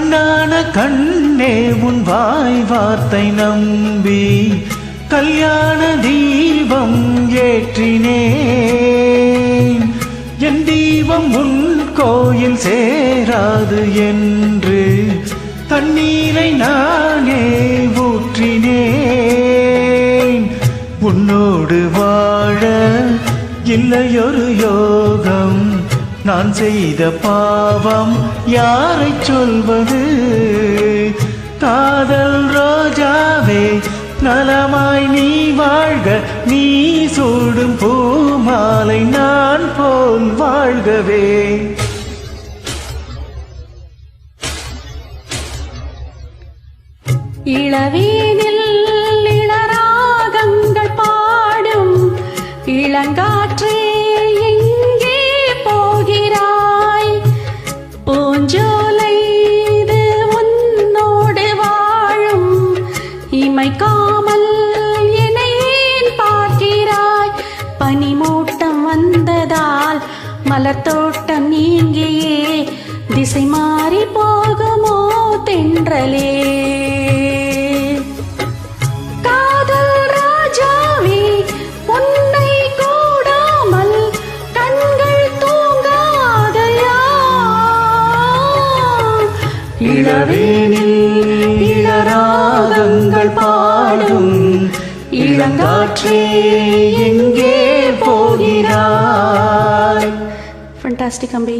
கண்ணான கண்ணே உன் வாய் வார்த்தை நம்பி கல்யாண தீபம் ஏற்றினேன். என் தீபம் உன் கோயில் சேராது என்று தண்ணீரை நானே ஊற்றினேன். உன்னோடு வாழ இல்லையொரு யோகம், நான் செய்த பாவம் யாரை சொல்வது? காதல் ரோஜாவே நலமாய் நீ வாழ்க, நீ சூடும் பூமாலை நான் போல் வாழ்கவே. இளவேனில் இளராகங்கள் பாடும் இளங்காற்றே எங்கே போகிறாய்? பூஞ்சோலை இது உன்னோடு வாழும் இமைக்காமல் என்னை ஏன் பார்க்கிறாய்? பனிமூட்டம் வந்ததால் மலர்தோட்டம் நீங்கியே திசை மாறி போகுமோ தென்றலே? இளவேனில் இளராகங்கள் பாடும் இளங்காற்றே எங்கே போகிறாய்? Fantastic, Ambi.